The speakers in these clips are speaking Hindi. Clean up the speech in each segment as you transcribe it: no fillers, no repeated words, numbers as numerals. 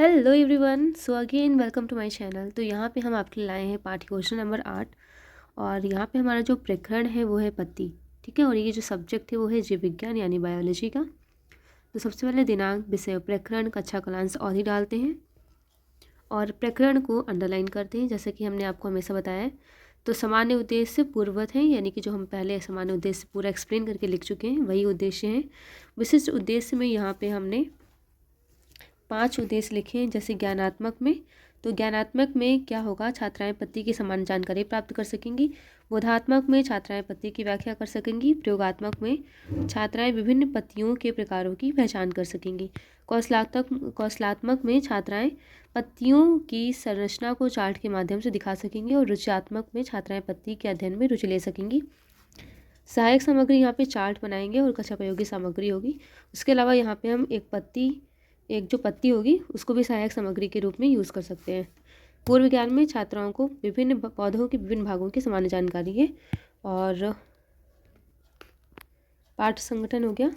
Hello everyone, so again welcome to my channel. तो यहाँ पे हम आपके लिए लाए हैं पाठ्य क्वेश्चन नंबर 8। और यहाँ पे हमारा जो प्रकरण है वो है पत्ती। ठीक है, और ये जो सब्जेक्ट है वो है जीव विज्ञान यानी बायोलॉजी का। तो सबसे पहले दिनांक, विषय, प्रकरण, कक्षा कालांश अवधि डालते हैं और प्रकरण को अंडरलाइन करते हैं जैसे कि हमने आपको हमेशा बताया है। तो सामान्य उद्देश्य पूर्ववत है, यानी कि जो हम पहले सामान्य उद्देश्य पूरा एक्सप्लेन करके लिख चुके हैं वही उद्देश्य हैं। विशिष्ट उद्देश्य में यहाँ पे हमने 5 उद्देश्य लिखे हैं। जैसे ज्ञानात्मक में, तो ज्ञानात्मक में क्या होगा, छात्राएं पत्ती की समान जानकारी प्राप्त कर सकेंगी। बोधात्मक में छात्राएं पत्ती की व्याख्या कर सकेंगी। प्रयोगात्मक में छात्राएं विभिन्न पत्तियों के प्रकारों की पहचान कर सकेंगी। कौशलात्मक में छात्राएं पत्तियों की संरचना को चार्ट के माध्यम से दिखा सकेंगी। और रुचात्मक में छात्राएं पत्ती के अध्ययन में रुचि ले सकेंगी। सहायक सामग्री यहाँ पे चार्ट बनाएंगे और कक्षा प्रयोगी सामग्री होगी। उसके अलावा यहाँ पे हम एक जो पत्ती होगी उसको भी सहायक सामग्री के रूप में यूज़ कर सकते हैं। पूर्व ज्ञान में छात्राओं को विभिन्न पौधों के विभिन्न भागों की सामान्य जानकारी है। और पाठ संगठन हो गया।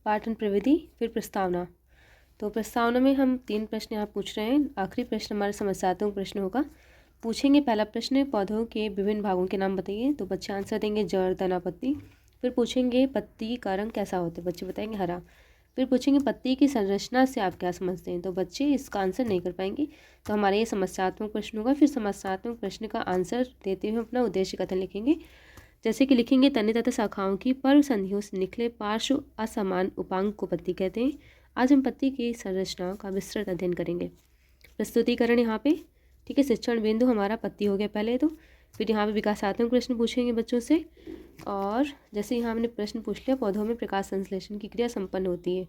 पाठन प्रविधि, फिर प्रस्तावना। तो प्रस्तावना में हम 3 प्रश्न यहाँ पूछ रहे हैं। आखिरी प्रश्न हमारा समस्यात्मक प्रश्न होगा। पूछेंगे पहला प्रश्न, पौधों के विभिन्न भागों के नाम बताइए। तो बच्चे आंसर देंगे जड़, तना, पत्ती। फिर पूछेंगे पत्ती का रंग कैसा होता है, बच्चे बताएंगे हरा। फिर पूछेंगे पत्ती की संरचना से आप क्या समझते हैं, तो बच्चे इसका आंसर नहीं कर पाएंगे। तो हमारा ये समस्यात्मक प्रश्न होगा। फिर समस्यात्मक प्रश्न का आंसर देते हुए अपना उद्देश्य कथन लिखेंगे। जैसे कि लिखेंगे तने तथा शाखाओं की पर्व संधियों से निकले पार्श्व असमान उपांग को पत्ती कहते हैं। आज हम पत्ती की संरचना का विस्तृत अध्ययन करेंगे। प्रस्तुतिकरण यहाँ पे, ठीक है। शिक्षण बिंदु हमारा पत्ती हो गया पहले तो। फिर यहाँ पे विकासात्मक प्रश्न पूछेंगे बच्चों से। और जैसे यहाँ हमने प्रश्न पूछ लिया, पौधों में प्रकाश संश्लेषण की क्रिया संपन्न होती है,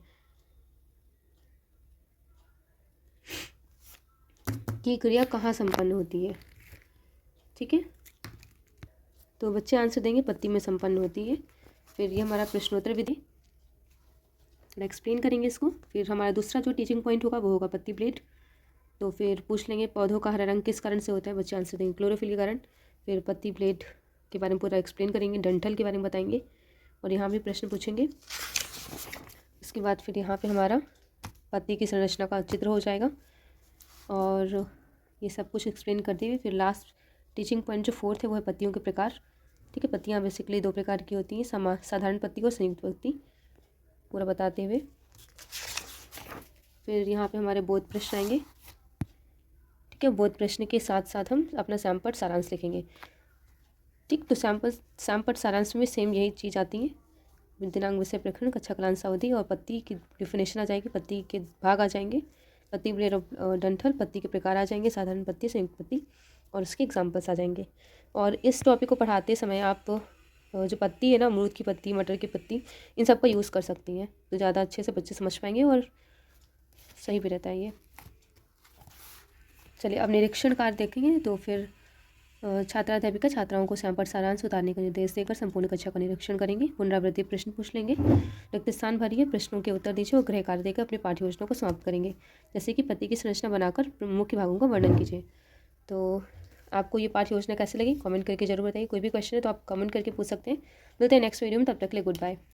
की क्रिया कहाँ संपन्न होती है, ठीक है। तो बच्चे आंसर देंगे पत्ती में संपन्न होती है। फिर ये हमारा प्रश्नोत्तर विधि, एक्सप्लेन करेंगे इसको। फिर हमारा दूसरा जो टीचिंग पॉइंट होगा वो होगा पत्ती प्लेट। तो फिर पूछ लेंगे पौधों का हरा रंग किस कारण से होता है, बच्चे आंसर देंगे क्लोरोफिल के कारण। फिर पत्ती प्लेट के बारे में पूरा एक्सप्लेन करेंगे, डंठल के बारे में बताएंगे और यहाँ भी प्रश्न पूछेंगे। इसके बाद फिर यहाँ पे हमारा पत्ती की संरचना का चित्र हो जाएगा और ये सब कुछ एक्सप्लेन करते हुए फिर लास्ट टीचिंग पॉइंट जो 4th है वो है पत्तियों के प्रकार। ठीक है, पत्तियाँ बेसिकली 2 प्रकार की होती हैं, साधारण पत्ती और संयुक्त पत्ती, पूरा बताते हुए फिर यहाँ पे हमारे बोध प्रश्न आएंगे। ठीक है, बोध प्रश्न के साथ साथ हम अपना सैमपट सारांश लिखेंगे। ठीक, तो सैमपट सारांश में सेम यही चीज़ आती है। दिनांक, विषय, प्रकरण, कक्षा कालांश अवधि और पत्ती की डिफिनेशन आ जाएगी, पत्ती के भाग आ जाएंगे, पत्ती ब्लेड और डंठल, पत्ती के प्रकार आ जाएंगे, साधारण पत्ती, संयुक्त पत्ती और उसके एग्जाम्पल्स आ जाएंगे। और इस टॉपिक को पढ़ाते समय आप जो पत्ती है ना, अमरूद की पत्ती, मटर की पत्ती, इन सब का यूज़ कर सकती हैं तो ज़्यादा अच्छे से बच्चे समझ पाएंगे और सही भी रहता है ये। चलिए अब निरीक्षण कार्य देखेंगे। तो फिर छात्राध्यापिका छात्राओं को सैमपट सारांश उतारने का निर्देश देकर संपूर्ण कक्षा का निरीक्षण करेंगे। पुनरावृत्ति प्रश्न पूछ लेंगे, रिक्त स्थान भरिए, प्रश्नों के उत्तर दीजिए और गृह कार्य देकर अपनी पाठ्य योजना को समाप्त करेंगे। जैसे कि पत्ती की संरचना बनाकर मुख्य भागों का वर्णन कीजिए। तो आपको ये पाठ्य योजना कैसे लगी कमेंट करके जरूर बताइए। कोई भी क्वेश्चन है तो आप कमेंट करके पूछ सकते हैं। मिलते हैं नेक्स्ट वीडियो में, तब तक के लिए गुड बाय।